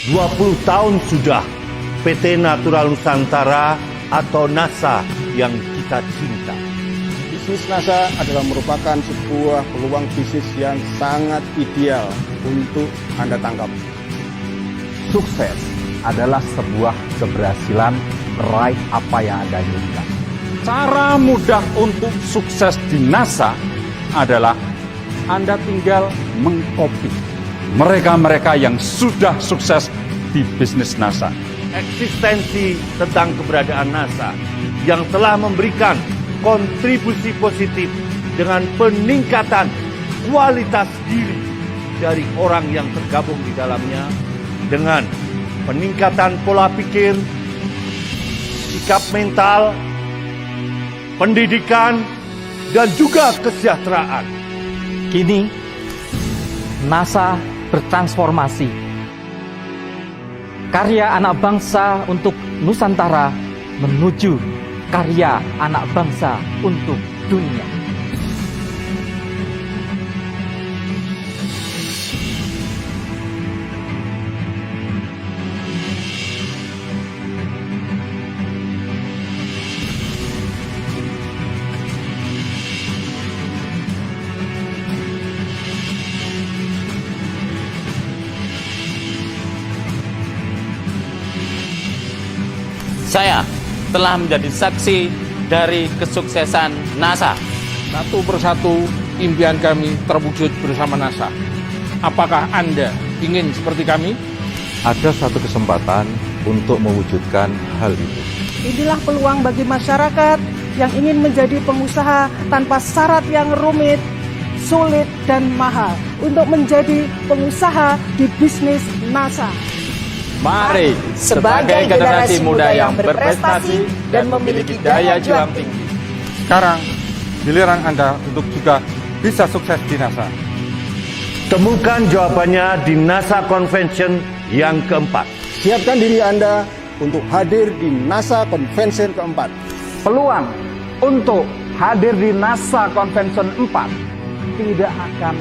20 tahun sudah PT Natural Nusantara atau NASA yang kita cinta. Bisnis NASA adalah merupakan sebuah peluang bisnis yang sangat ideal untuk Anda tangkap. Sukses adalah sebuah keberhasilan meraih apa yang Anda inginkan. Cara mudah untuk sukses di NASA adalah Anda tinggal mengcopy mereka-mereka yang sudah sukses di bisnis NASA. Eksistensi tentang keberadaan NASA yang telah memberikan kontribusi positif dengan peningkatan kualitas diri dari orang yang tergabung di dalamnya, dengan peningkatan pola pikir, sikap mental, pendidikan, dan juga kesejahteraan. Kini, NASA bertransformasi. Karya anak bangsa untuk Nusantara menuju karya anak bangsa untuk dunia. Saya telah menjadi saksi dari kesuksesan NASA. Satu persatu impian kami terwujud bersama NASA. Apakah Anda ingin seperti kami? Ada satu kesempatan untuk mewujudkan hal itu. Inilah peluang bagi masyarakat yang ingin menjadi pengusaha tanpa syarat yang rumit, sulit, dan mahal untuk menjadi pengusaha di bisnis NASA. Mari, sebagai generasi muda yang berprestasi dan memiliki daya juang tinggi. Sekarang, giliran Anda untuk juga bisa sukses di NASA. Temukan jawabannya di NASA Convention yang keempat. Siapkan diri Anda untuk hadir di NASA Convention keempat. Peluang untuk hadir di NASA Convention 4 tidak akan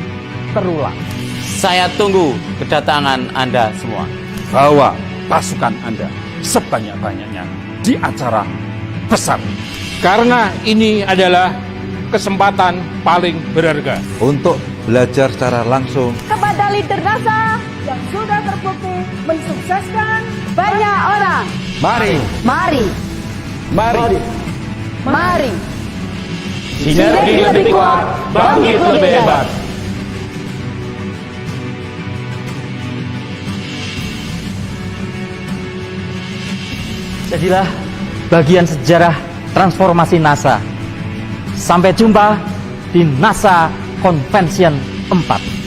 terulang. Saya tunggu kedatangan Anda semua. Bawa pasukan Anda sebanyak-banyaknya di acara besar. Karena ini adalah kesempatan paling berharga. Untuk belajar secara langsung Kepada leader NASA yang sudah terbukti mensukseskan banyak orang. Mari, Mari, mari. mari. Sinergi lebih kuat, bangkit lebih hebat. Jadilah bagian sejarah transformasi NASA. Sampai jumpa di NASA Convention 4.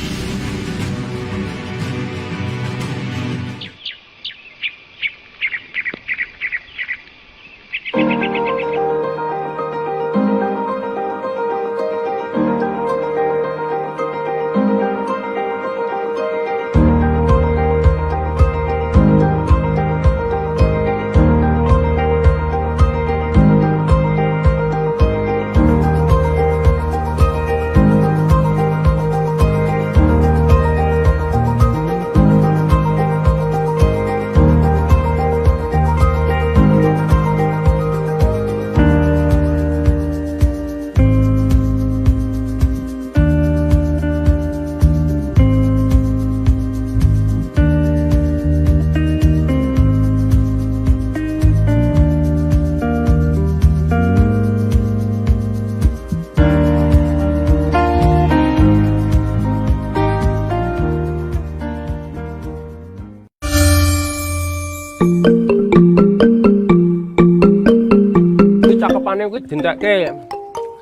Cakepane kuwi dintekke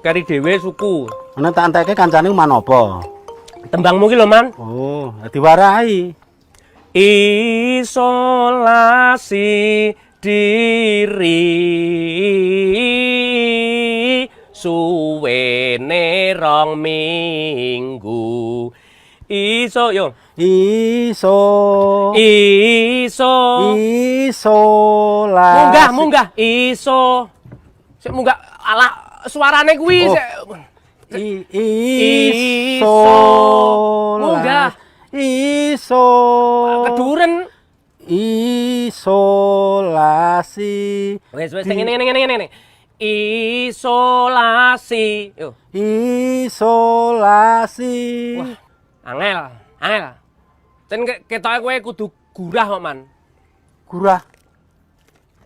kari dhewe suku. Ana tak entekke kancane manapa? Tembangmu ki lho, Man. Oh, diwarahi. Isolasi diri suwene 2 minggu. Iso yo. Isolasi. Munggah. Iso. Sik munggah alah suarane kuwi sik. Iso. Munggah. Iso. Keduren. Isolasi. Wes ngene. Isolasi. Yo. Isolasi. Wah, angel. Ten ketoke kowe kudu gurah kok, Man. Gurah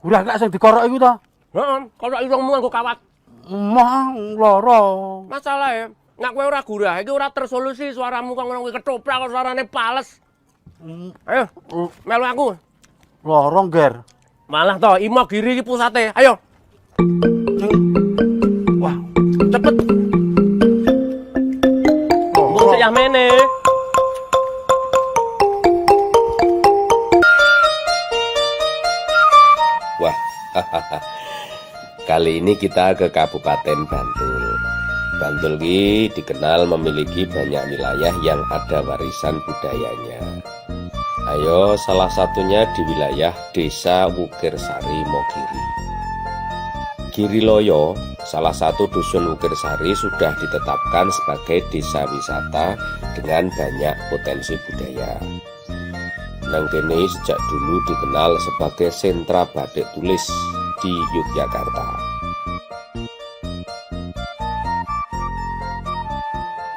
gak sing dikorok iku to? Heeh, kalau irungmu nganggo kawat. Mah lara. Masalahe, nek kowe ora gurah, iki ora tersolusi suaramu kok ngono kuwi ketoprak kok suarane pales. Ayo, melu aku. Lara, Ger. Malah to, Imogiri iki pusate. Ayo. Wah, Cepet. Mbok sik yah mene. Wah, kali ini kita ke Kabupaten Bantul. Bantul ini dikenal memiliki banyak wilayah yang ada warisan budayanya. Ayo, salah satunya di wilayah Desa Wukirsari Mogiri. Giriloyo, salah satu dusun Wukirsari, sudah ditetapkan sebagai desa wisata dengan banyak potensi budaya. Nang kene sejak dulu dikenal sebagai sentra batik tulis di Yogyakarta.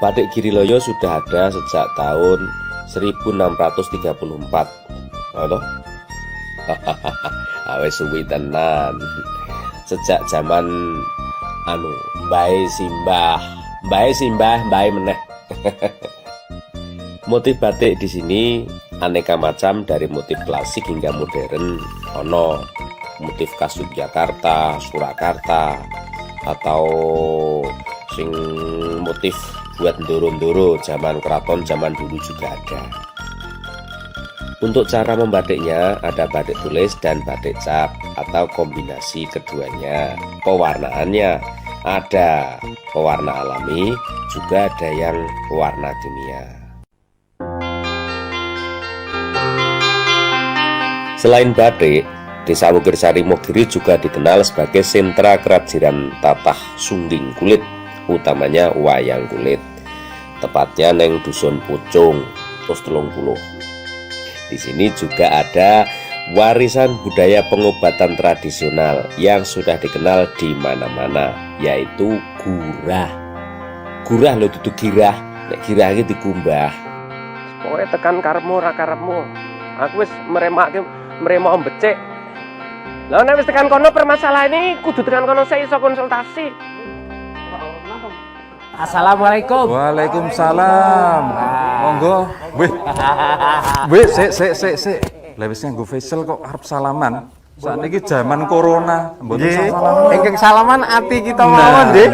Batik Giriloyo sudah ada sejak tahun 1634. Halo? Awes suwi tenan. Sejak zaman Mbae Simbah meneh. Motif batik di sini aneka macam, dari motif klasik hingga modern. Ono motif khas Yogyakarta, Surakarta, atau sing motif buat ndoro-ndoro zaman keraton zaman dulu juga ada. Untuk cara membatiknya ada batik tulis dan batik cap atau kombinasi keduanya. Pewarnaannya ada pewarna alami, juga ada yang pewarna kimia. Selain batik, Desa Wukirsari Mogiri juga dikenal sebagai sentra kerajinan tatah sunding kulit, utamanya wayang kulit. Tepatnya neng Dusun Pucung, Pos 30. Di sini juga ada warisan budaya pengobatan tradisional yang sudah dikenal di mana-mana, yaitu gurah. Gurah lho, dudu girah. Nek girah iki dikumbah. Pokoke tekan karepmu ora karepmu. Aku wis meremok becik. Lah nek wis tekan kono permasalahan ini kudu tekan kono saya iso konsultasi. Assalamualaikum. Waalaikumsalam. Monggo. Wih, sik. Lah wis nganggo facial kok arep salaman. Sakniki zaman corona, mboten salaman. Ingkang salaman ati kita mawon nggih.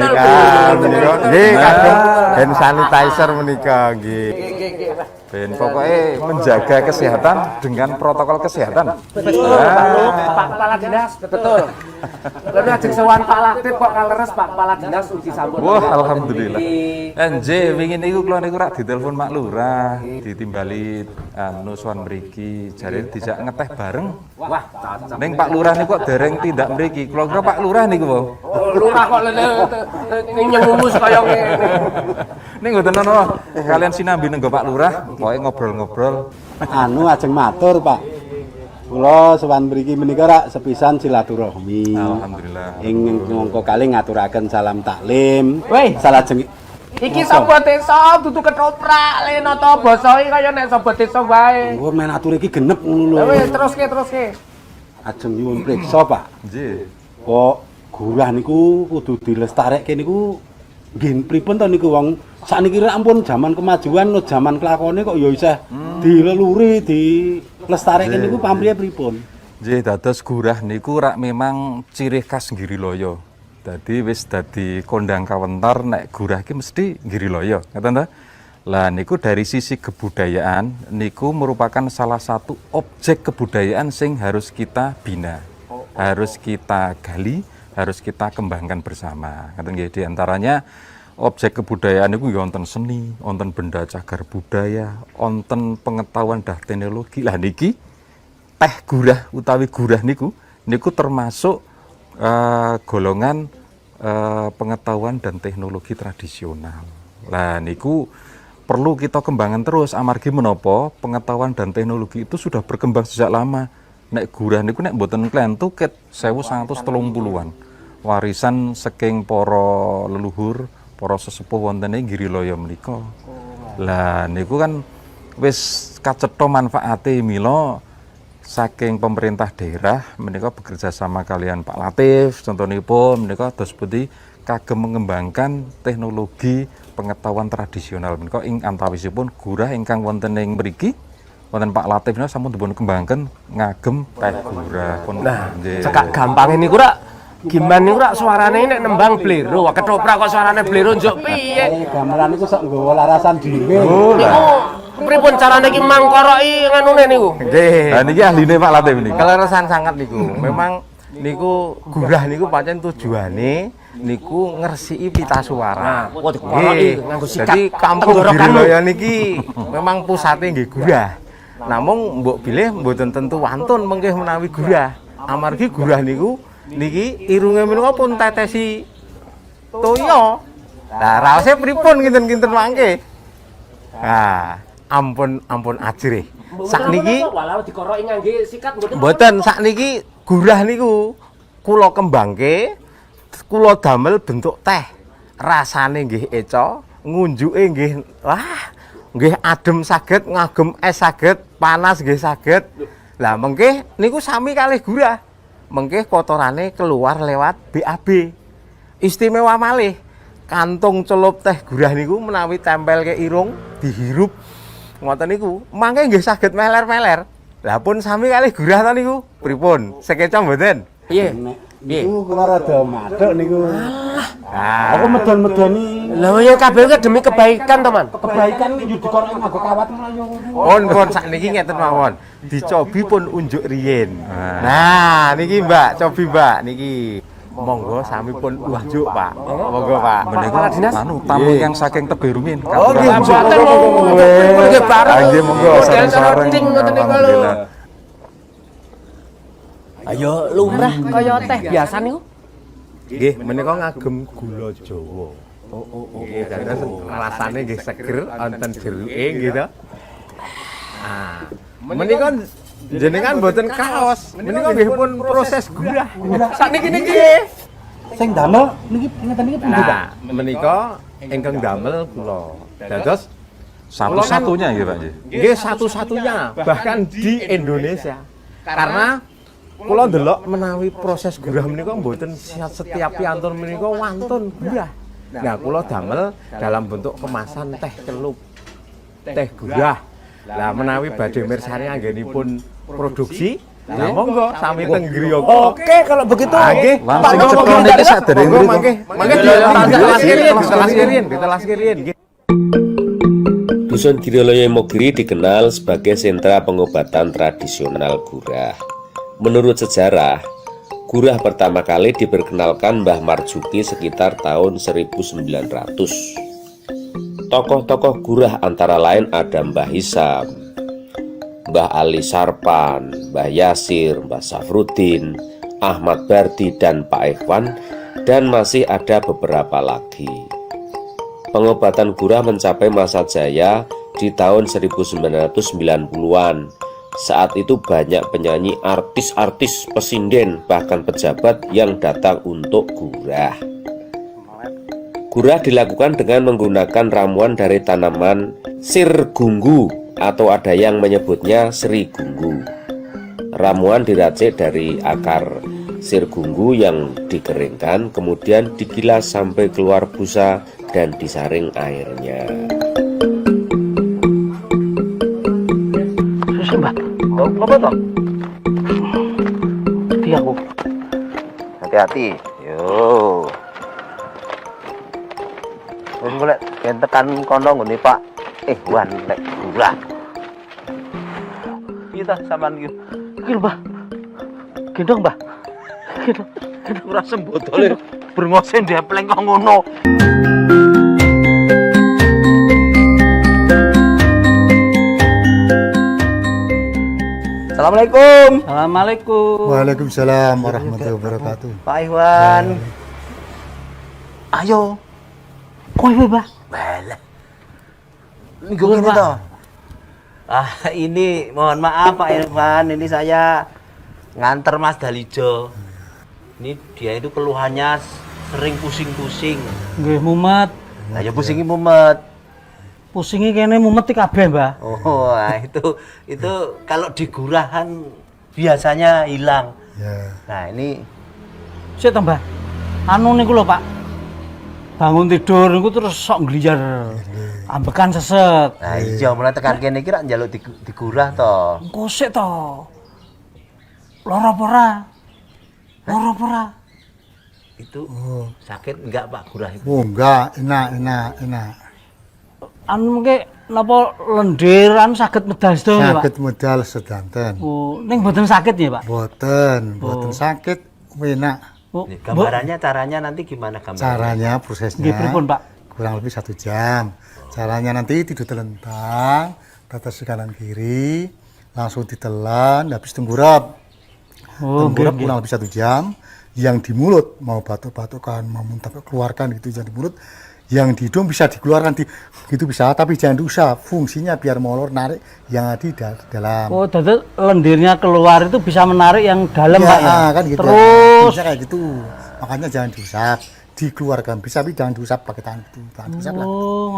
Nggih, kadang hand sanitizer menika nggih. Ben pokoknya menjaga kesehatan dengan protokol kesehatan. Betul, Pak Kepala Dinas, betul. Lalu ajeng sowan Pak Latif kok kaleres Pak Kepala Dinas uji sampun. Wah, alhamdulillah. Nggih, wingi niku kula niku rak ditelepon Mak Lurah, ditimbali sowan mriki, jare dijak ngeteh bareng. Wah, cocok. Ning Pak Lurah niku kok dereng tindak mriki. Kula kira Pak Lurah niku, Po. Lurah kok nyengumus kaya ngene. Ning mboten ana kalian sinambi nenggo Pak Lurah, pokoke ngobrol-ngobrol. Ajeng matur, Pak. Kula sowan mriki menika rak sepisan silaturahmi. Alhamdulillah. Ing mongko kalih ngaturaken salam taklim. Weh, salajeng iki sapa desa dudu ketoprak le nata basa iki kaya nek sapa desa wae. Oh, men atur iki genep ngono lho. Weh, teruske. Ajeng nyuwun priksa, Pak. Nggih. Kok gurah niku kudu dilestarekke niku nggih pripun to niku wong sakniki ampun zaman kemajuan no zaman kelakone kok ya isih dileluri dilestarekke niku pamrih pripun? Nggih, dados gurah niku rak memang ciri khas Giriloyo. Dadi wis dadi kondang kawentar nek gurah iki mesti Giriloyo, ngoten ta? Lah niku dari sisi kebudayaan niku merupakan salah satu objek kebudayaan sing harus kita bina. Harus kita gali, harus kita kembangkan bersama. Ngoten nggih, di antaranya objek kebudayaan niku ya wonten seni, wonten benda cagar budaya, wonten pengetahuan dah teknologi. Lah niki teh gurah utawi gurah niku termasuk golongan pengetahuan dan teknologi tradisional. Lah niku perlu kita kembangkan terus. Amargi menapa pengetahuan dan teknologi itu sudah berkembang sejak lama. Nek gurah niku nek mboten klentu ket 1930-an. Warisan saking para leluhur, para sesepuh wonten ing Girilaya menika. Lah niku kan wis kacetha manfaate mila saking pemerintah daerah menika bekerja sama kalian Pak Latif contohipun menika dos pundi kagem mengembangkan teknologi pengetahuan tradisional menika ing antawisipun gurah ingkang wonten ing mriki wonten Pak Latif niku sampun dipun kembangkan ngagem teh gurah. Nah, cekak gampang ini rak gimana niku rak suarane nek nembang blero, ketoprak kok suarane blero njuk piye? Gamelan iku sok nggawa larasan dhewe. Niku pripun carane iki mangkoroki nganune niku? Nggih. Lah niki ahline Pak Latif niki. Keleresan sangat niku. Memang niku gurah niku pancen tujuane niku ngresiki pita suara. Nah, dikoroki nganggo sikat. Jadi kampung Girilaya niki memang pusate nggih gurah. Namung mbok bilih mboten tentu wantun mengke menawi gurah. Amargi gurah niku niki irunge menika pun tetesi toya. Lah raose pripun kinten-kinten mangke? Nah, ampun ajrih. Sakniki walau dikoroki ngangge sikat mboten sakniki gurah niku kula kembangke, kula damel bentuk teh. Rasane nggih eca, ngunjuke nggih nggih adem saged, ngagem es saged, panas nggih saged. Lah mengke niku sami kalih gurah. Mengke kotorane keluar lewat BAB. Istimewa malih, kantung celup teh gurah niku menawi tempel ke irung dihirup ngoten niku, mangke nggih saged meler-meler. Lah pun sami kalih gurah ta niku. Pripun? Sekeca mboten? Piye? Niku kula rada madhek niku. Aku medon-medoni. Lah ya kabeh demi kebaikan to, Man. Kebaikan iki yo dikoroki nganggo kawat mlayu. Pun sakniki ngeten mawon. Dicobi pun unjuk riyin. Nah, niki Mbak, cobi Mbak niki. Monggo sami pun unjuk, Pak. Monggo, Pak. Menika anu tamu yang saking Tebe Rumin. Oh, nggih, nggih bareng. Nggih monggo sareng-sareng. Alhamdulillah. Ayo lumrah kaya teh biasa niku. Nggih, menika ngagem gula Jawa. Nggih, dados rasane nggih seger wonten jeruke nggih to. Ah, menika jenengan mboten kaos. Menika nggih pun proses gurah. Sakniki niki. Sing damel niki ngeten niki pundi, Pak? Menika ingkang damel kula. Dados satu-satunya nggih Pak nggih. Nggih satu-satunya bahkan di Indonesia. Karena kula ndelok menawi proses gurah menika mboten setiap piantun menika wantun gurah. Nah, kula damel dalam bentuk kemasan teh celup. Teh gurah. Lah menawi badhe mirsani anggenipun produksi, lah monggo sami teng griya. Oke, kalau begitu. Nggih, langsung ceklon iki sadèrèng mriku. Mangke ditelas-kirin nggih. Dusun Girilaya Imogiri dikenal sebagai sentra pengobatan tradisional gurah. Menurut sejarah, gurah pertama kali diperkenalkan Mbah Marjuki sekitar tahun 1900. Tokoh-tokoh gurah antara lain ada Mbah Hisam, Mbah Ali Sarpan, Mbah Yasir, Mbah Safruddin, Ahmad Bardi, dan Pak Ikhwan, dan masih ada beberapa lagi. Pengobatan gurah mencapai masa jaya di tahun 1990-an. Saat itu banyak penyanyi, artis-artis, pesinden, bahkan pejabat yang datang untuk gurah. Gurah dilakukan dengan menggunakan ramuan dari tanaman sirgunggu atau ada yang menyebutnya serigunggu. Ramuan diracik dari akar sirgunggu yang dikeringkan, kemudian digilas sampai keluar busa dan disaring airnya. Susu, Mbak. Apa toh? Hati aku. Hati-hati. Yo. Wis golek yen tekan kono nggone Pak Ikhwan nek gurah. Piye ta sampean iki? Iki lho, Mbah. Gendong, Mbah. Gendong ora sembotole. Brengose ndepleng kok ngono. Assalamualaikum. Assalamualaikum. Waalaikumsalam warahmatullahi wabarakatuh. Pak Ikhwan. Ayo. Kowe, Mbah. Balah. Minggu ini toh. Ini mohon maaf Pak Irfan, ini saya nganter Mas Dalijo. Ini dia itu keluhannya sering pusing-pusing. Nggih mumet. Lah ya pusingnya mumet. Pusingnya kene mumet kabeh, Mbah. Oh, nah itu kalau di gurahan biasanya hilang. Ya. Nah, ini Sik to, Mbah. Anu niku lho, Pak. Bangun tidur niku terus sok ngliyer. Ambekan seset. Nah, iya mulai tekan kene iki rak njaluk digurah to. Engko sik to. Lara apa ora? Lara apa ora? Itu sakit enggak Pak gurah itu? Oh enggak, enak. Anu mengke napa lendiran saged medal sedaya, Pak? Sakit medal sedanten. Oh, ning mboten sakit ya, Pak? Boten sakit, enak. Nih, gambarannya caranya nanti gimana gambarnya? Caranya prosesnya. Nggih pripun, Pak? Kurang lebih 1 jam. Caranya nanti tidur telentang, tetes kanan kiri, langsung ditelan, habis tengkurap. Tengkurap kurang lebih 1 jam. Yang di mulut mau batuk-batukan, mau muntah keluarkan gitu, yang di mulut. Yang di hidung bisa dikeluarkan gitu bisa, tapi jangan diusap. Fungsinya biar molor narik yang ada di dalam. Oh, jadi lendirnya keluar itu bisa menarik yang dalam, ya, Pak ya? Kan gitu. Terus bisa kayak gitu. Makanya jangan diusap. Dikeluarkan bisa, tapi jangan diusap pakai tangan itu. Tangan diusap lah.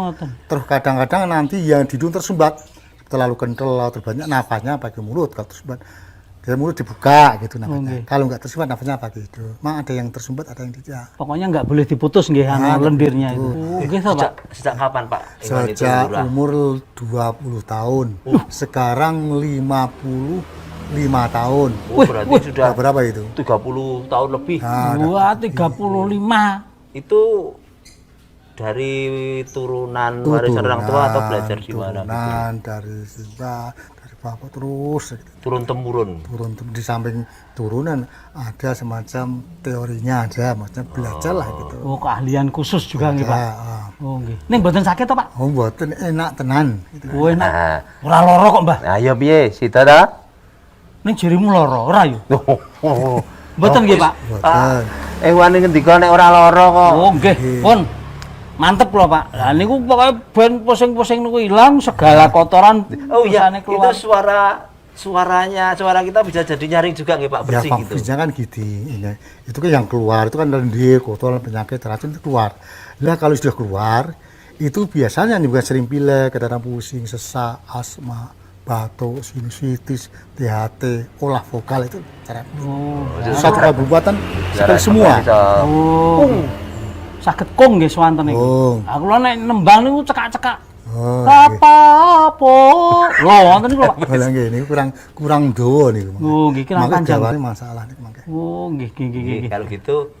ngoten. Terus kadang-kadang nanti yang di hidung tersumbat, terlalu kental atau banyak nafasnya pakai mulut. Kalau tersumbat, dari mulut dibuka gitu nafasnya. Kalau nggak tersumbat nafasnya pakai hidung. Memang ada yang tersumbat, ada yang tidak. Pokoknya nggak boleh diputus nggih lendirnya itu. Nggih to, Pak. Sejak kapan, Pak? Sejak umur 20 tahun. Sekarang 55 tahun. Oh, berarti sudah berapa itu? 30 tahun lebih. Wah, 35. Itu dari turunan warisan orang tua atau belajar di mana? Turunan dari siapa, dari bapak terus. Turun temurun. Di samping turunan ada semacam teorinya aja, maksudnya belajar lah gitu. Oh, keahlian khusus juga nggih, Pak. Oh, nggih. Ning mboten sakit to, Pak? Oh, mboten, enak tenan. Gitu. Oh, enak. Ora lara kok, Mbah. Nah, ya piye? Sita ta? Ning jarimu lara, ora yo? Mboten nggih, Pak. Mboten. Wani ngendika nek ora lara kok. Oh, nggih. Pun. Mantep lho, Pak. Lah niku pokoke ben pusing-pusing niku ilang, segala kotoran. Oh iya, keluar. itu suara kita bisa jadi nyaring juga nggih, Pak, bersih ya, gitu. Ya, kan gitu. Itu kan yang keluar, itu kan lendir, kotoran, penyakit, racun itu keluar. Nah, kalau sudah keluar, itu biasanya juga sering pilek, kadang pusing, sesak, asma, batuk, sinusitis, THT, olah vokal itu cara. Satu kabupaten sekali semua. Saged kong nggih swanten niku. Aku lho nek nembang niku cekak-cekak. Apa? Lho wonten niku, Pak. Lah nggih niku kurang dawa niku. Oh, nggih kurang panjang. Masalah niku mangke. Oh, nggih. Kalau gitu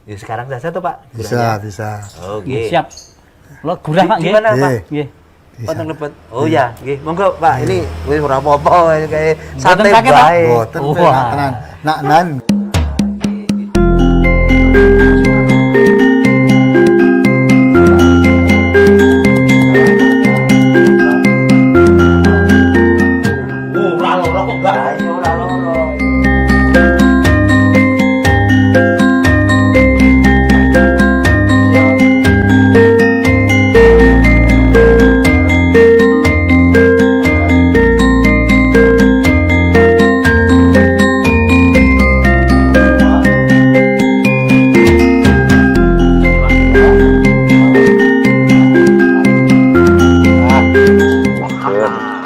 ya sekarang saja tuh, Pak. Bisa. Oke. Siap. Lho gurah, Pak, nggih. Gimana, Pak? Nggih. Potong lepet. Oh ya, nggih. Monggo, Pak. Ini wis ora apa-apa kayak sate bae. Boten tenan. Nak-nan.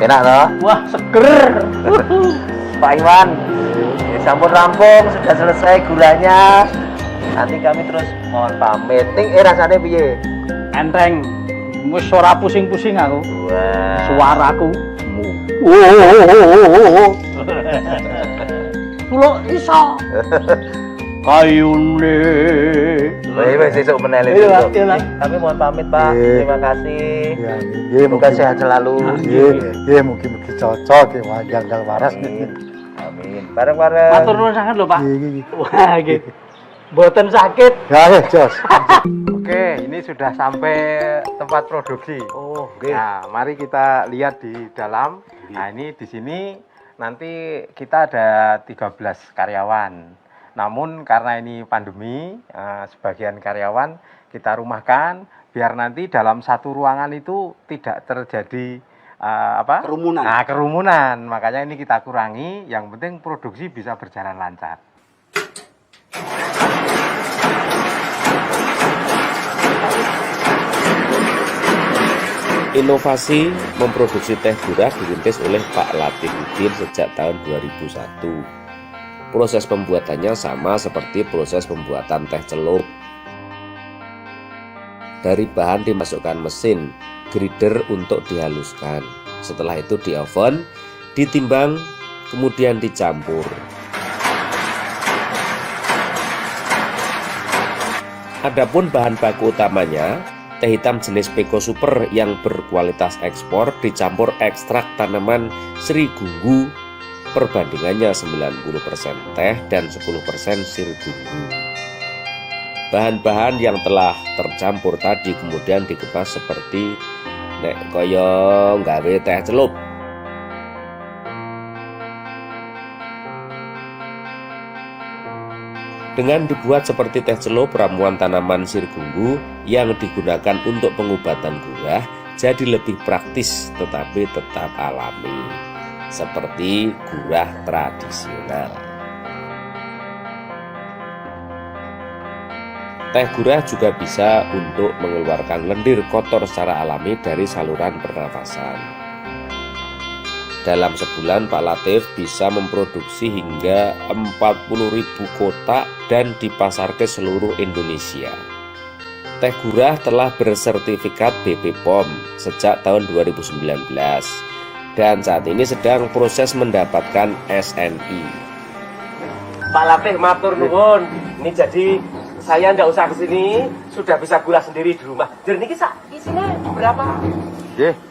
Enak toh? Wah, seger. Pak Iwan, sampun rampung, sudah selesai gulanya. Nanti kami terus mohon pamit. Ning rasane piye? Enteng. Wis ora pusing-pusing aku. Wah. Suaraku. Kulo iso. Kayune. Wis sesuk menele. Kami mohon pamit, Pak. Terima kasih. Semoga sehat selalu. Nggih, mugi-mugi cocok ya wayang waras. Amin. Bareng-bareng. Matur nuwun sanget lho, Pak. Wah, nggih. Mboten sakit. Ya, Jos. Oke, ini sudah sampai tempat produksi. Oh, Nah, mari kita lihat di dalam. Nah, ini di sini nanti kita ada 13 karyawan. Namun karena ini pandemi, sebagian karyawan kita rumahkan, biar nanti dalam satu ruangan itu tidak terjadi kerumunan. Nah, kerumunan. Makanya ini kita kurangi, yang penting produksi bisa berjalan lancar. Inovasi memproduksi teh gurah dirintis oleh Pak Latifuddin sejak tahun 2001. Proses pembuatannya sama seperti proses pembuatan teh celup. Dari bahan dimasukkan mesin grinder untuk dihaluskan. Setelah itu di oven, ditimbang, kemudian dicampur. Adapun bahan baku utamanya, teh hitam jenis Peko Super yang berkualitas ekspor dicampur ekstrak tanaman Sirigunggu, perbandingannya 90% teh dan 10% Sirigunggu. Bahan-bahan yang telah tercampur tadi kemudian dikemas seperti nek kaya nggawe teh celup. Dengan dibuat seperti teh celup, ramuan tanaman Sirigunggu yang digunakan untuk pengobatan gurah jadi lebih praktis tetapi tetap alami, seperti gurah tradisional. Teh gurah juga bisa untuk mengeluarkan lendir kotor secara alami dari saluran pernafasan. Dalam sebulan Pak Latif bisa memproduksi hingga 40.000 kotak dan dipasar ke seluruh Indonesia. Teh gurah telah bersertifikat BPOM sejak tahun 2019 dan saat ini sedang proses mendapatkan SNI. Pak Latif, matur nuwun. Ini jadi saya nggak usah kesini, sudah bisa gurah sendiri di rumah. Jadi ini isinya berapa?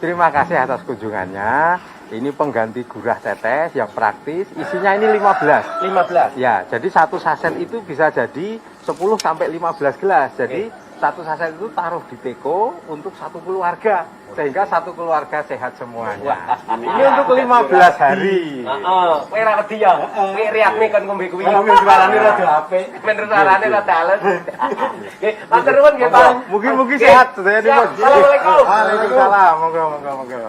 Terima kasih atas kunjungannya. Ini pengganti gurah tetes yang praktis. Isinya ini 15. 15? Ya, jadi satu saset itu bisa jadi 10 sampai 15 gelas. Jadi satu saset itu taruh di teko untuk satu keluarga. Sehingga satu keluarga sehat semuanya. Ini untuk 15 hari. Kowe ra wedi ya. Kowe riakne kon ngombe kuwi. Jualane rada apik. Men rusarane rada halus. Nggih, matur nuwun nggih, Pak. Mugi-mugi sehat sedaya niku. Assalamualaikum. Waalaikumsalam. Monggo.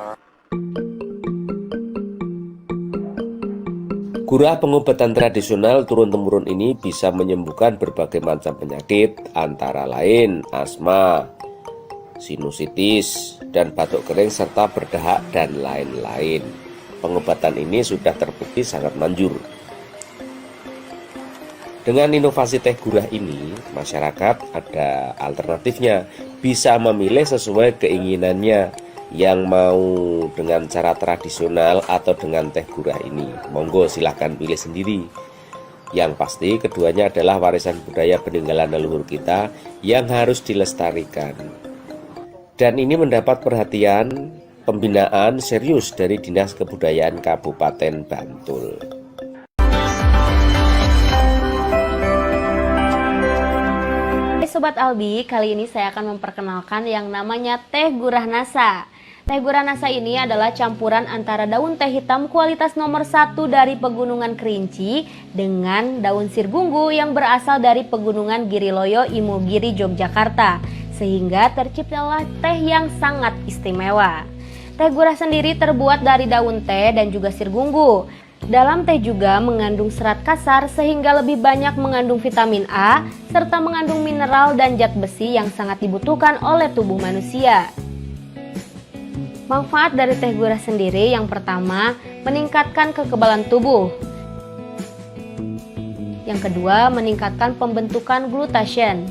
Gurah pengobatan tradisional turun-temurun ini bisa menyembuhkan berbagai macam penyakit, antara lain asma, sinusitis, dan batuk kering serta berdahak dan lain-lain. Pengobatan ini sudah terbukti sangat manjur. Dengan inovasi teh gurah ini, masyarakat ada alternatifnya, bisa memilih sesuai keinginannya, yang mau dengan cara tradisional atau dengan teh gurah ini. Monggo silahkan pilih sendiri. Yang pasti keduanya adalah warisan budaya peninggalan leluhur kita yang harus dilestarikan. Dan ini mendapat perhatian pembinaan serius dari Dinas Kebudayaan Kabupaten Bantul. Sobat Albi, kali ini saya akan memperkenalkan yang namanya teh gurah nasa. Teh gurah nasa ini adalah campuran antara daun teh hitam kualitas nomor 1 dari Pegunungan Kerinci dengan daun sirgunggu yang berasal dari Pegunungan Giriloyo Imogiri Yogyakarta, sehingga terciptalah teh yang sangat istimewa. Teh gurah sendiri terbuat dari daun teh dan juga sirgunggu. Dalam teh juga mengandung serat kasar sehingga lebih banyak mengandung vitamin A serta mengandung mineral dan zat besi yang sangat dibutuhkan oleh tubuh manusia. Manfaat dari teh gurah sendiri yang pertama, meningkatkan kekebalan tubuh. Yang kedua, meningkatkan pembentukan glutathione.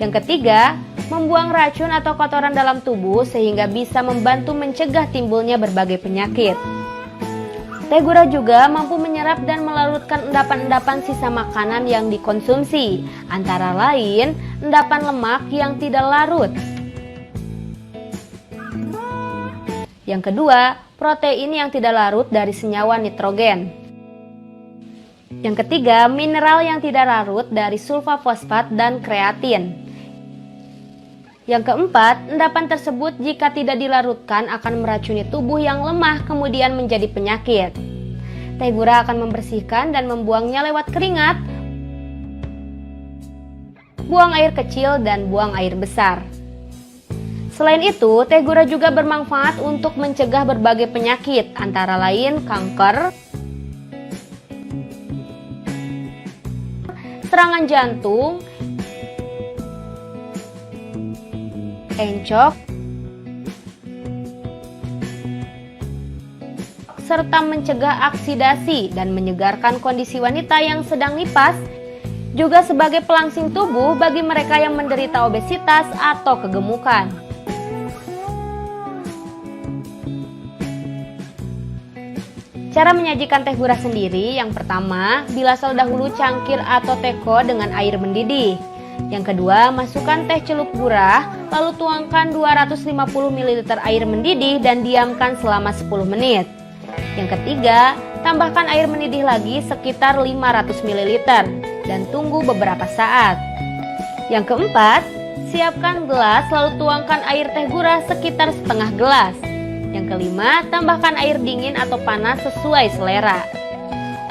Yang ketiga, membuang racun atau kotoran dalam tubuh sehingga bisa membantu mencegah timbulnya berbagai penyakit. Teh gurah juga mampu menyerap dan melarutkan endapan-endapan sisa makanan yang dikonsumsi, antara lain endapan lemak yang tidak larut. Yang kedua, protein yang tidak larut dari senyawa nitrogen. Yang ketiga, mineral yang tidak larut dari sulfafosfat dan kreatin. Yang keempat, endapan tersebut jika tidak dilarutkan akan meracuni tubuh yang lemah kemudian menjadi penyakit. Teh gurah akan membersihkan dan membuangnya lewat keringat. buang air kecil, dan buang air besar. Selain itu, teh gurah juga bermanfaat untuk mencegah berbagai penyakit, antara lain kanker, serangan jantung, encok, serta mencegah oksidasi dan menyegarkan kondisi wanita yang sedang nipas, juga sebagai pelangsing tubuh bagi mereka yang menderita obesitas atau kegemukan. Cara menyajikan teh gurah sendiri, yang pertama, bilas dahulu cangkir atau teko dengan air mendidih. Yang kedua, masukkan teh celup gurah, lalu tuangkan 250 ml air mendidih dan diamkan selama 10 menit. Yang ketiga, tambahkan air mendidih lagi sekitar 500 ml dan tunggu beberapa saat. Yang keempat, siapkan gelas lalu tuangkan air teh gurah sekitar setengah gelas. Yang kelima, tambahkan air dingin atau panas sesuai selera.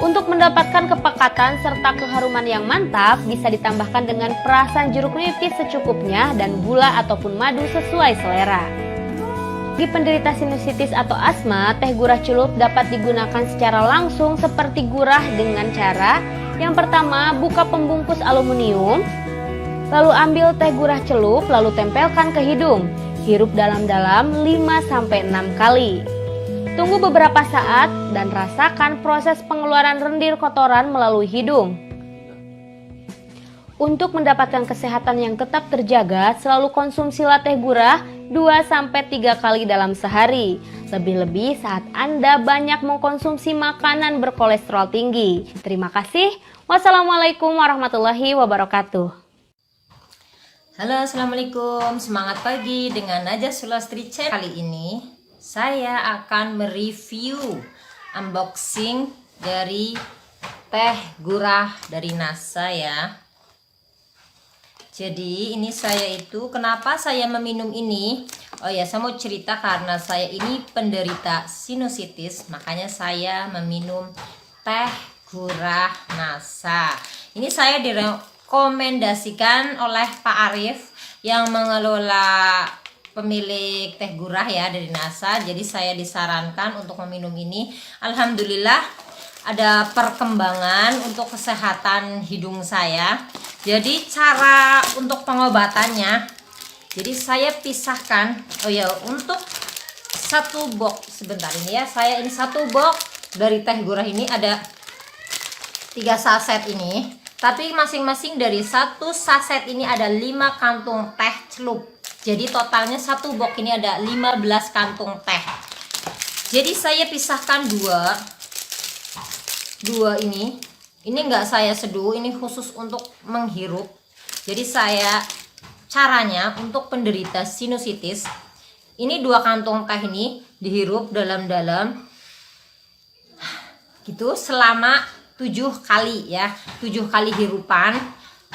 Untuk mendapatkan kepekatan serta keharuman yang mantap, bisa ditambahkan dengan perasan jeruk nipis secukupnya dan gula ataupun madu sesuai selera. Bagi penderita sinusitis atau asma, teh gurah celup dapat digunakan secara langsung seperti gurah dengan cara yang pertama, buka pembungkus aluminium, lalu ambil teh gurah celup, lalu tempelkan ke hidung. Hirup dalam-dalam 5-6 kali. Tunggu beberapa saat dan rasakan proses pengeluaran lendir kotoran melalui hidung. Untuk mendapatkan kesehatan yang tetap terjaga, selalu konsumsilah teh gurah 2-3 kali dalam sehari. Lebih-lebih saat Anda banyak mengkonsumsi makanan berkolesterol tinggi. Terima kasih. Wassalamualaikum warahmatullahi wabarakatuh. Halo, assalamualaikum. Semangat pagi dengan Najah Sulastri Channel. Kali ini saya akan mereview unboxing dari teh gurah dari NASA ya. Jadi ini saya itu kenapa saya meminum ini? Oh ya, saya mau cerita karena saya ini penderita sinusitis, makanya saya meminum teh gurah NASA. Ini saya direkomendasikan oleh Pak Arif yang mengelola pemilik teh gurah ya dari NASA. Jadi saya disarankan untuk meminum ini. Alhamdulillah ada perkembangan untuk kesehatan hidung saya. Jadi cara untuk pengobatannya, jadi saya pisahkan. Oh ya, untuk satu box sebentar ini ya, saya ini satu box dari teh gurah ini ada 3 saset ini. Tapi masing-masing dari satu saset ini ada 5 kantung teh celup. Jadi totalnya satu box ini ada 15 kantung teh. Jadi saya pisahkan dua ini. Ini enggak saya seduh, ini khusus untuk menghirup. Jadi caranya untuk penderita sinusitis, ini 2 kantung teh ini dihirup dalam-dalam gitu selama 7 kali ya, 7 kali hirupan.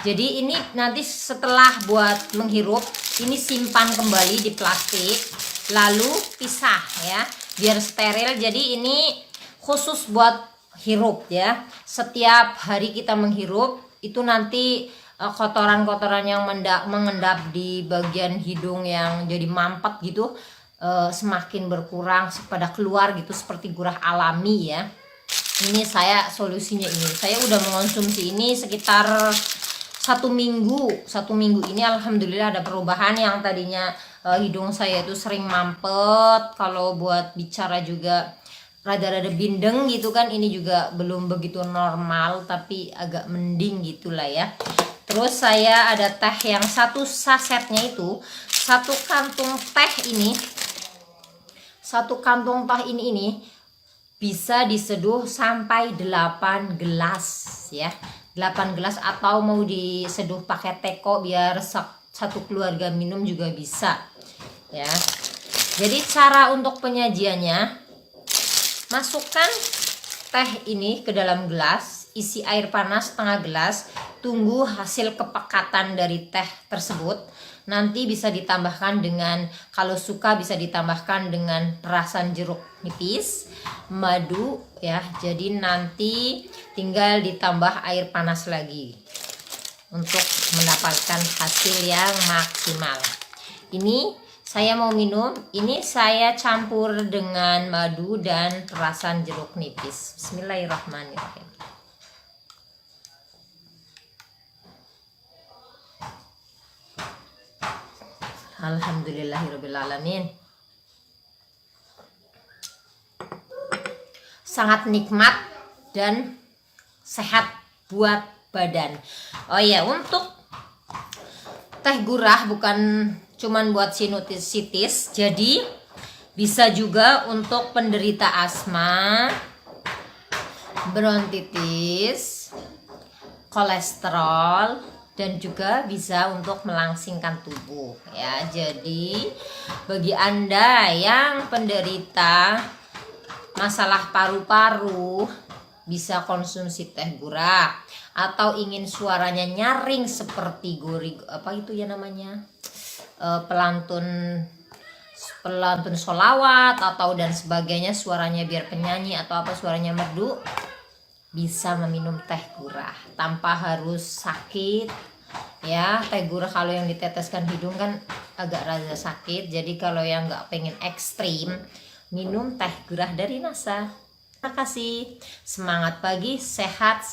Jadi ini nanti setelah buat menghirup, ini simpan kembali di plastik, lalu pisah ya, biar steril. Jadi ini khusus buat hirup ya. Setiap hari kita menghirup, itu nanti kotoran-kotoran yang mengendap di bagian hidung yang jadi mampet gitu, semakin berkurang pada keluar gitu seperti gurah alami ya. Ini saya solusinya ini. Saya udah mengonsumsi ini sekitar 1 minggu. 1 minggu ini alhamdulillah ada perubahan. Yang tadinya hidung saya itu sering mampet, kalau buat bicara juga rada-rada bindeng gitu kan, ini juga belum begitu normal tapi agak mending gitulah ya. Terus saya ada teh yang satu sasetnya itu, satu kantung teh ini, satu kantung teh ini bisa diseduh sampai 8 gelas ya. 8 gelas atau mau diseduh pakai teko biar satu keluarga minum juga bisa ya. Jadi cara untuk penyajiannya, masukkan teh ini ke dalam gelas, isi air panas setengah gelas, tunggu hasil kepekatan dari teh tersebut. Nanti bisa ditambahkan dengan, kalau suka bisa ditambahkan dengan perasan jeruk nipis, madu ya. Jadi nanti tinggal ditambah air panas lagi. untuk mendapatkan hasil yang maksimal. Ini saya mau minum, ini saya campur dengan madu dan perasan jeruk nipis. Bismillahirrahmanirrahim. Alhamdulillahirrahmanirrahim. Sangat nikmat dan sehat buat badan. Oh ya, untuk teh gurah bukan cuman buat sinusitis, jadi bisa juga untuk penderita asma, bronkitis, kolesterol, dan juga bisa untuk melangsingkan tubuh ya. Jadi bagi Anda yang penderita masalah paru-paru bisa konsumsi teh gurah, atau ingin suaranya nyaring seperti apa itu ya namanya, pelantun sholawat atau dan sebagainya, suaranya biar penyanyi atau apa, suaranya merdu, bisa meminum teh gurah tanpa harus sakit ya. Teh gurah kalau yang diteteskan hidung kan agak rada sakit, jadi kalau yang nggak pengen ekstrim, minum teh gurah dari NASA. Terima kasih. Semangat pagi, sehat,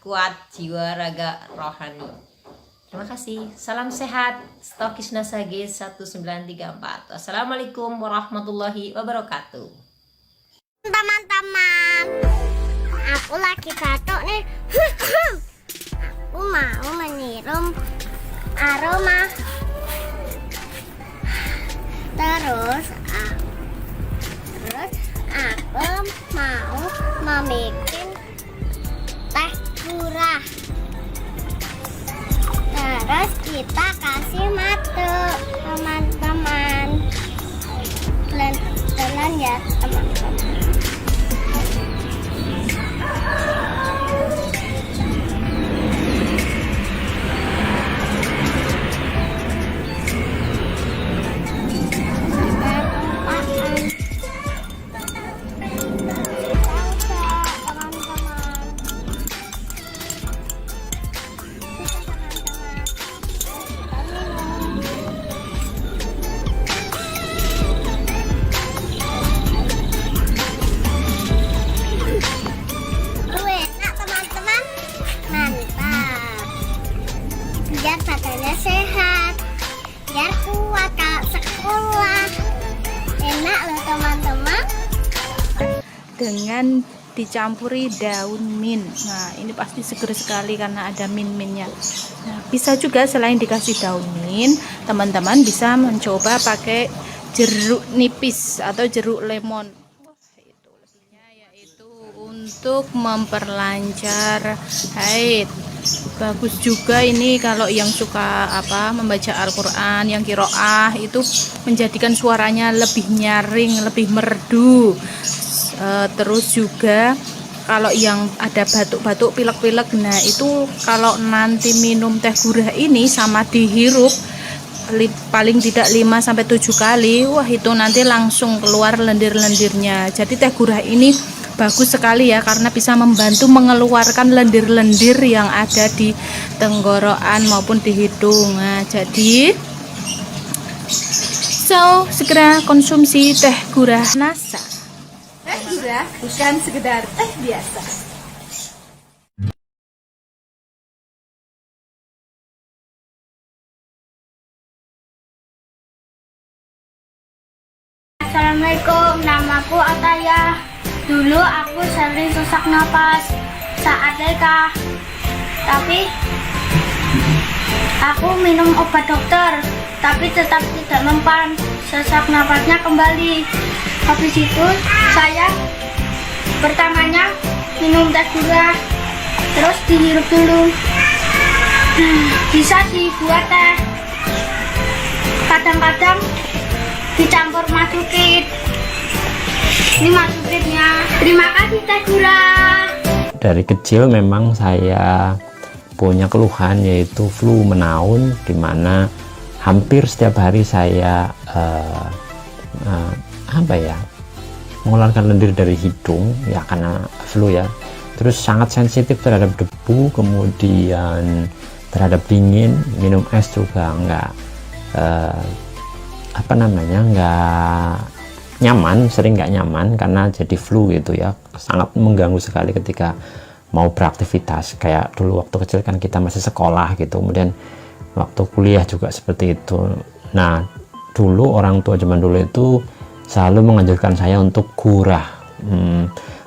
kuat jiwa, raga, rohani. Terima kasih. Salam sehat. Stokis NASA G1934. Wassalamualaikum warahmatullahi wabarakatuh. Teman-teman, aku lagi batuk nih. Aku mau menyiram aroma. Terus aku mau membuat teh gurah. Terus kita kasih madu, teman-teman. Telan ya, teman-teman. Biar badannya sehat, biar kuat kalau sekolah. Enak loh teman-teman. Dengan dicampuri daun mint. Nah, ini pasti seger sekali karena ada mint-mintnya. Nah, bisa juga selain dikasih daun mint, teman-teman bisa mencoba pakai jeruk nipis atau jeruk lemon. Itu lebihnya yaitu untuk memperlancar haid. Bagus juga ini kalau yang suka membaca Al-Quran, yang qiraah itu menjadikan suaranya lebih nyaring, lebih merdu. Terus juga kalau yang ada batuk-batuk, pilek-pilek, nah itu kalau nanti minum teh gurah ini sama dihirup paling tidak 5-7 kali, wah itu nanti langsung keluar lendir-lendirnya. Jadi teh gurah ini bagus sekali ya, karena bisa membantu mengeluarkan lendir-lendir yang ada di tenggorokan maupun di hidung. Nah, jadi segera konsumsi teh gurah NASA. Teh gurah bukan sekedar teh biasa. Assalamualaikum, namaku Ataya. Dulu aku sering sesak napas saat TK, tapi aku minum obat dokter, tapi tetap tidak mempan, sesak napasnya kembali. Habis itu saya pertamanya minum teh gurah, terus dihirup dulu. Bisa dibuat teh, kadang-kadang dicampur masukin. Ini maksudnya. Terima kasih teh gurah. Dari kecil memang saya punya keluhan yaitu flu menaun, di mana hampir setiap hari saya mengeluarkan lendir dari hidung ya karena flu ya. terus sangat sensitif terhadap debu, kemudian terhadap dingin, minum es juga nggak nggak nyaman, sering nggak nyaman karena jadi flu gitu ya, sangat mengganggu sekali ketika mau beraktivitas. Kayak dulu waktu kecil kan kita masih sekolah gitu, kemudian waktu kuliah juga seperti itu. Nah, dulu orang tua zaman dulu itu selalu menganjurkan saya untuk gurah.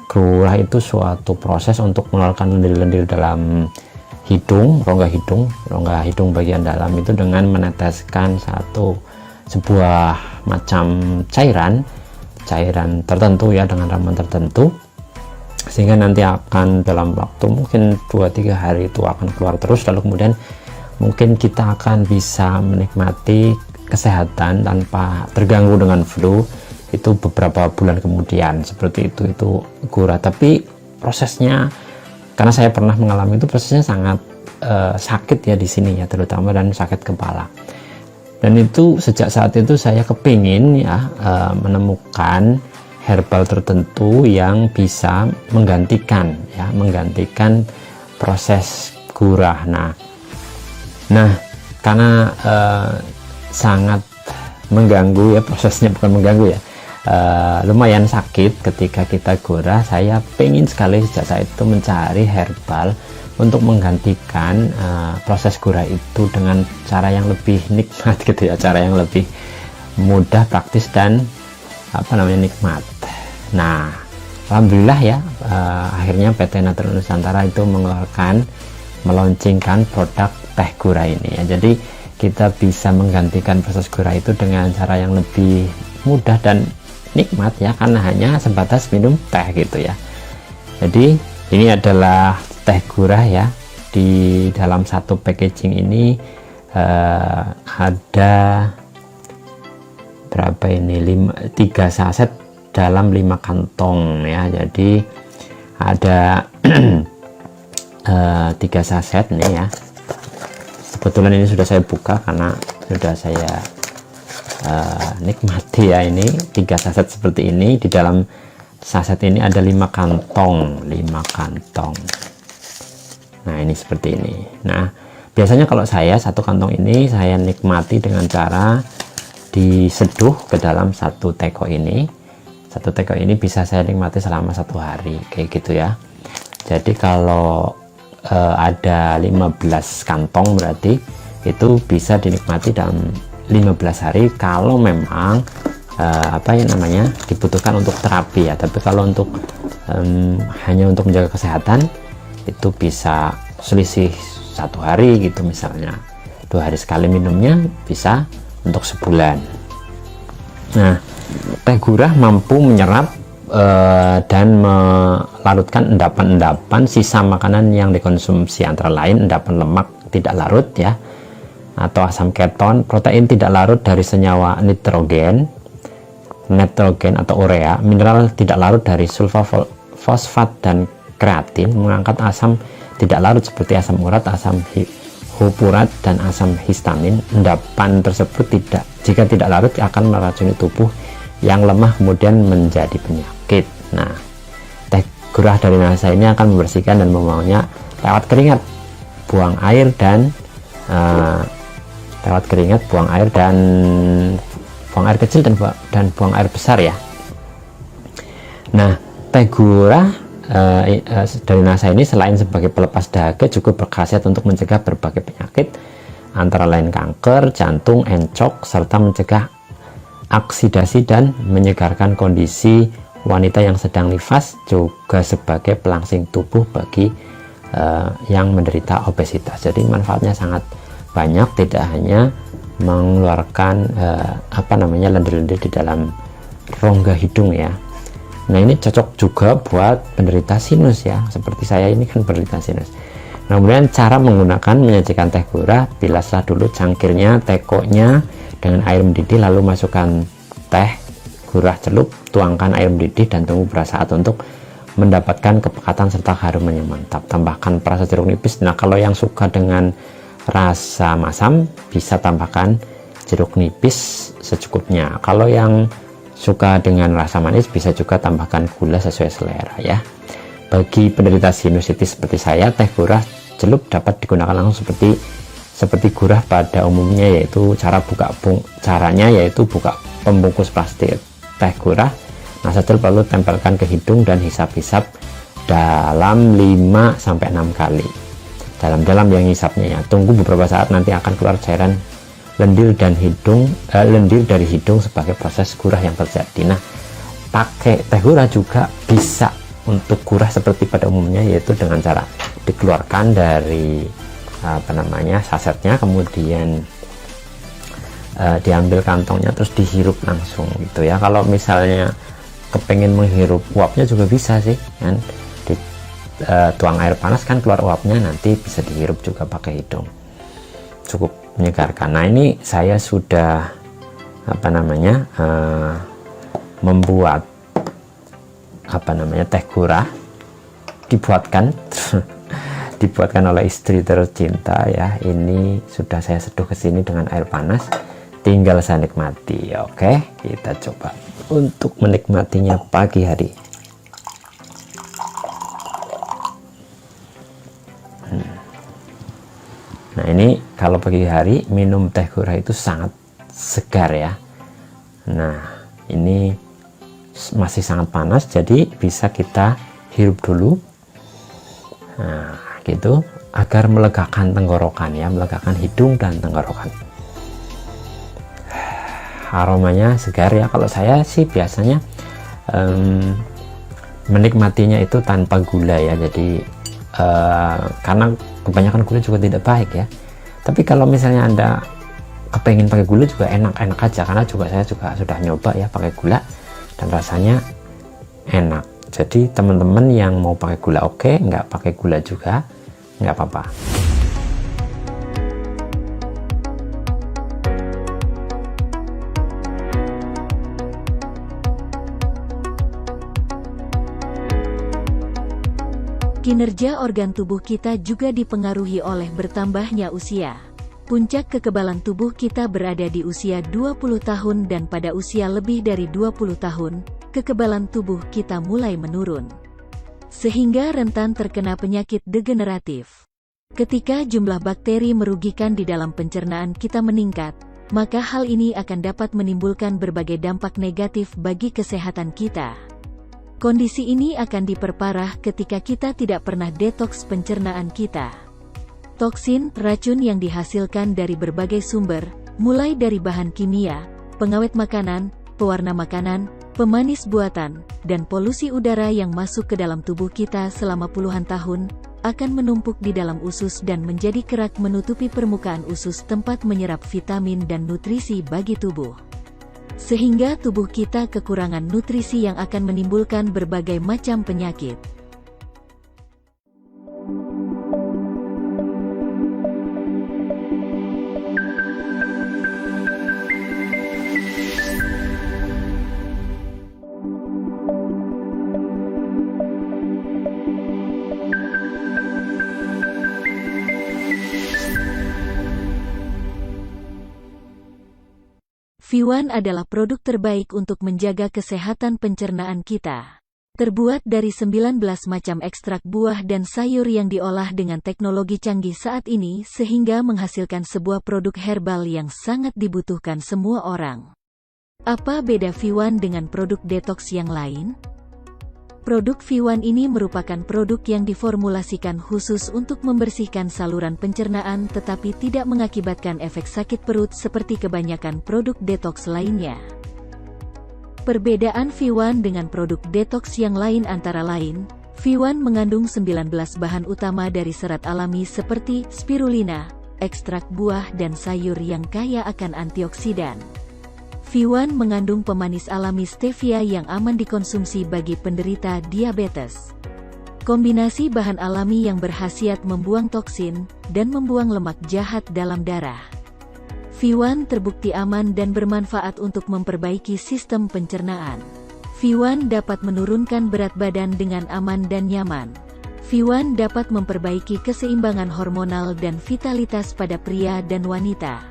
Gurah itu suatu proses untuk mengeluarkan lendir-lendir dalam hidung, rongga hidung bagian dalam itu dengan meneteskan sebuah macam cairan tertentu ya, dengan ramuan tertentu, sehingga nanti akan dalam waktu mungkin 2-3 hari itu akan keluar terus, lalu kemudian mungkin kita akan bisa menikmati kesehatan tanpa terganggu dengan flu itu beberapa bulan kemudian, seperti itu gurah. Tapi prosesnya, karena saya pernah mengalami itu, prosesnya sangat sakit ya di sini ya, terutama, dan sakit kepala. Dan itu sejak saat itu saya kepingin ya menemukan herbal tertentu yang bisa menggantikan proses gurah. Nah karena sangat mengganggu ya, prosesnya bukan mengganggu ya, lumayan sakit ketika kita gurah, saya pengen sekali sejak saat itu mencari herbal untuk menggantikan proses gurah itu dengan cara yang lebih nikmat gitu ya, cara yang lebih mudah, praktis, dan nikmat. Nah, alhamdulillah ya, akhirnya PT Natur Nusantara itu meluncurkan produk teh gurah ini ya. Jadi kita bisa menggantikan proses gurah itu dengan cara yang lebih mudah dan nikmat ya, karena hanya sebatas minum teh gitu ya. Jadi ini adalah teh gurah ya. Di dalam satu packaging ini ada berapa ini, 3 saset dalam 5 kantong ya. Jadi ada 3 saset nih ya. Kebetulan ini sudah saya buka karena sudah saya nikmati ya. Ini 3 saset seperti ini. Di dalam saset ini ada 5 kantong. Nah ini seperti ini. Nah biasanya kalau saya satu kantong ini saya nikmati dengan cara diseduh ke dalam satu teko ini. Satu teko ini bisa saya nikmati selama 1 hari kayak gitu ya. Jadi kalau ada 15 kantong berarti itu bisa dinikmati dalam 15 hari kalau memang dibutuhkan untuk terapi ya. Tapi kalau untuk hanya untuk menjaga kesehatan itu bisa selisih 1 hari gitu, misalnya 2 hari sekali minumnya, bisa untuk sebulan. Nah, teh gurah mampu menyerap dan melarutkan endapan-endapan sisa makanan yang dikonsumsi, antara lain endapan lemak tidak larut ya, atau asam keton, protein tidak larut dari senyawa nitrogen atau urea, mineral tidak larut dari sulfa fosfat dan kreatin, mengangkat asam tidak larut seperti asam urat, asam hurpurat, dan asam histamin. Endapan tersebut jika tidak larut akan meracuni tubuh yang lemah, kemudian menjadi penyakit. Nah, teh gurah dari NASA ini akan membersihkan dan membuangnya lewat keringat, buang air kecil dan buang air besar ya. Nah, teh gurah dari NASA ini selain sebagai pelepas dahaga juga berkhasiat untuk mencegah berbagai penyakit, antara lain kanker, jantung, encok, serta mencegah oksidasi dan menyegarkan kondisi wanita yang sedang nifas, juga sebagai pelangsing tubuh bagi yang menderita obesitas. Jadi manfaatnya sangat banyak, tidak hanya mengeluarkan lendir-lendir di dalam rongga hidung ya. Nah ini cocok juga buat penderita sinus ya, seperti saya ini kan penderita sinus. Nah, kemudian cara menggunakan menyajikan teh gurah, bilaslah dulu cangkirnya, tekonya dengan air mendidih, lalu masukkan teh gurah celup, tuangkan air mendidih dan tunggu beberapa saat untuk mendapatkan kepekatan serta harum yang mantap. Tambahkan perasa jeruk nipis. Nah kalau yang suka dengan rasa masam bisa tambahkan jeruk nipis secukupnya. Kalau yang suka dengan rasa manis bisa juga tambahkan gula sesuai selera ya. bagi penderita sinusitis seperti saya, teh gurah celup dapat digunakan langsung seperti gurah pada umumnya, yaitu caranya yaitu buka pembungkus plastik teh gurah nasa celup lalu tempelkan ke hidung dan hisap-hisap dalam 5-6 kali. Dalam yang hisapnya ya. Tunggu beberapa saat, nanti akan keluar cairan lendir dari hidung sebagai proses gurah yang terjadi. Nah, pakai teh gurah juga bisa untuk gurah seperti pada umumnya, yaitu dengan cara dikeluarkan dari sasetnya, kemudian diambil kantongnya terus dihirup langsung gitu ya. Kalau misalnya kepengen menghirup uapnya juga bisa sih kan, tuang air panas kan keluar uapnya, nanti bisa dihirup juga pakai hidung, cukup menyegarkan. Nah, ini saya sudah membuat teh gurah, dibuatkan oleh istri tercinta ya. Ini sudah saya seduh ke sini dengan air panas, tinggal saya nikmati. Oke, kita coba untuk menikmatinya pagi hari. Nah, ini kalau pagi hari minum teh gurah itu sangat segar ya. Nah, ini masih sangat panas, jadi bisa kita hirup dulu, nah gitu, agar melegakan tenggorokan ya, melegakan hidung dan tenggorokan. Aromanya segar ya. Kalau saya sih biasanya menikmatinya itu tanpa gula ya, jadi karena kebanyakan gula juga tidak baik ya. Tapi kalau misalnya Anda kepengen pakai gula juga enak-enak aja, karena saya juga sudah nyoba ya pakai gula dan rasanya enak. Jadi teman-teman yang mau pakai gula oke, nggak pakai gula juga nggak apa-apa. Kinerja organ tubuh kita juga dipengaruhi oleh bertambahnya usia. Puncak kekebalan tubuh kita berada di usia 20 tahun dan pada usia lebih dari 20 tahun, kekebalan tubuh kita mulai menurun. Sehingga rentan terkena penyakit degeneratif. Ketika jumlah bakteri merugikan di dalam pencernaan kita meningkat, maka hal ini akan dapat menimbulkan berbagai dampak negatif bagi kesehatan kita. Kondisi ini akan diperparah ketika kita tidak pernah detoks pencernaan kita. Toksin, racun yang dihasilkan dari berbagai sumber, mulai dari bahan kimia, pengawet makanan, pewarna makanan, pemanis buatan, dan polusi udara yang masuk ke dalam tubuh kita selama puluhan tahun, akan menumpuk di dalam usus dan menjadi kerak menutupi permukaan usus tempat menyerap vitamin dan nutrisi bagi tubuh. Sehingga tubuh kita kekurangan nutrisi yang akan menimbulkan berbagai macam penyakit. V1 adalah produk terbaik untuk menjaga kesehatan pencernaan kita. Terbuat dari 19 macam ekstrak buah dan sayur yang diolah dengan teknologi canggih saat ini sehingga menghasilkan sebuah produk herbal yang sangat dibutuhkan semua orang. Apa beda V1 dengan produk detox yang lain? Produk V1 ini merupakan produk yang diformulasikan khusus untuk membersihkan saluran pencernaan tetapi tidak mengakibatkan efek sakit perut seperti kebanyakan produk detox lainnya. Perbedaan V1 dengan produk detox yang lain antara lain, V1 mengandung 19 bahan utama dari serat alami seperti spirulina, ekstrak buah dan sayur yang kaya akan antioksidan. V1 mengandung pemanis alami stevia yang aman dikonsumsi bagi penderita diabetes. Kombinasi bahan alami yang berkhasiat membuang toksin dan membuang lemak jahat dalam darah. V1 terbukti aman dan bermanfaat untuk memperbaiki sistem pencernaan. V1 dapat menurunkan berat badan dengan aman dan nyaman. V1 dapat memperbaiki keseimbangan hormonal dan vitalitas pada pria dan wanita.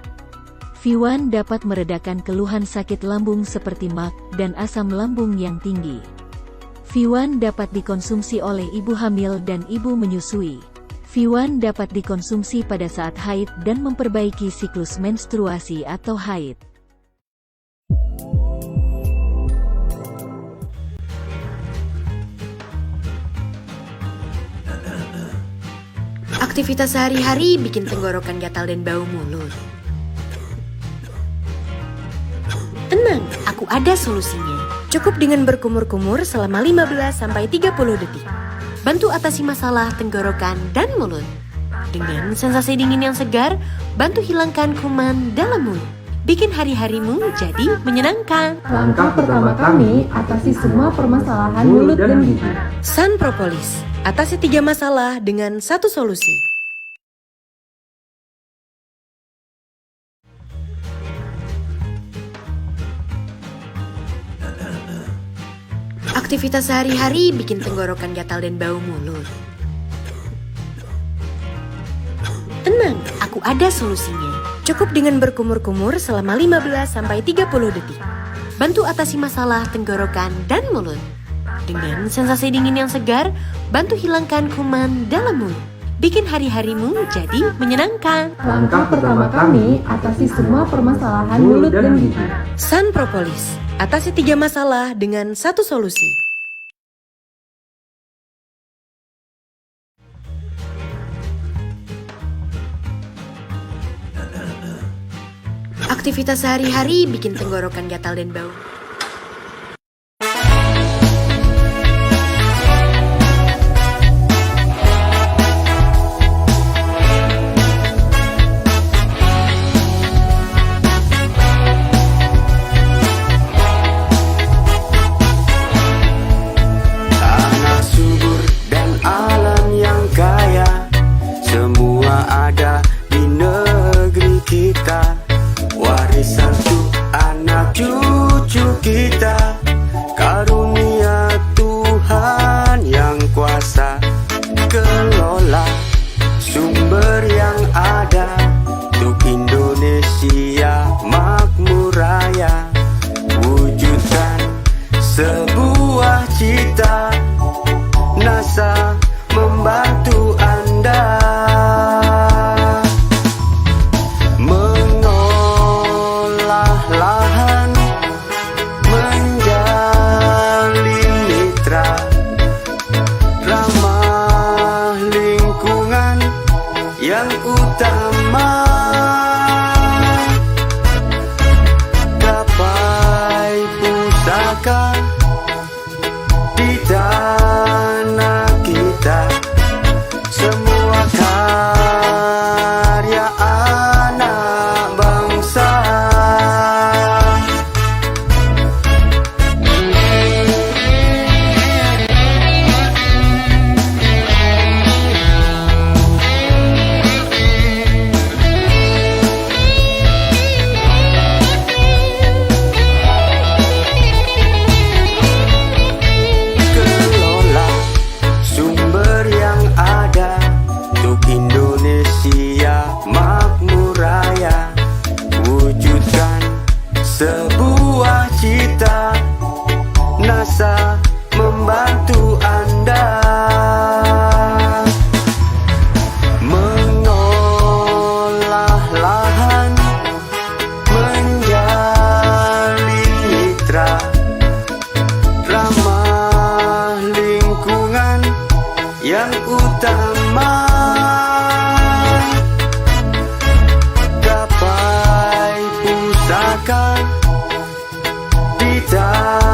V1 dapat meredakan keluhan sakit lambung seperti MAG dan asam lambung yang tinggi. V1 dapat dikonsumsi oleh ibu hamil dan ibu menyusui. V1 dapat dikonsumsi pada saat haid dan memperbaiki siklus menstruasi atau haid. Aktivitas sehari-hari bikin tenggorokan gatal dan bau mulut. Tenang, aku ada solusinya. Cukup dengan berkumur-kumur selama 15-30 detik. Bantu atasi masalah tenggorokan dan mulut. Dengan sensasi dingin yang segar, bantu hilangkan kuman dalam mulut. Bikin hari-harimu jadi menyenangkan. Langkah pertama kami atasi semua permasalahan mulut dan gigi. Sun Propolis, atasi 3 masalah dengan 1 solusi. Aktivitas sehari-hari bikin tenggorokan gatal dan bau mulut. Tenang, aku ada solusinya. Cukup dengan berkumur-kumur selama 15-30 detik. Bantu atasi masalah tenggorokan dan mulut. Dengan sensasi dingin yang segar, bantu hilangkan kuman dalam mulut. Bikin hari-harimu jadi menyenangkan. Langkah pertama kami atasi semua permasalahan mulut dan gigi. Sun Propolis, atasi 3 masalah dengan 1 solusi. Aktivitas sehari-hari bikin tenggorokan gatal dan bau. Tanah subur dan alam yang kaya, semua ada di negeri kita. Warisan untuk anak cucu kita, karunia Tuhan yang kuasa. Kelola sumber yang ada untuk Indonesia makmur raya. Wujudkan sebuah cita, NASA membantu Anda. Lahan menjalin mitra, ramah lingkungan yang utama. Gapai pusaka di tanah kita, semua karya anak bangsa. Sebuah cita, NASA membantu Anda. Mengolah lahan menjalin mitra, ramah lingkungan yang utama. Gapai pusaka di tanah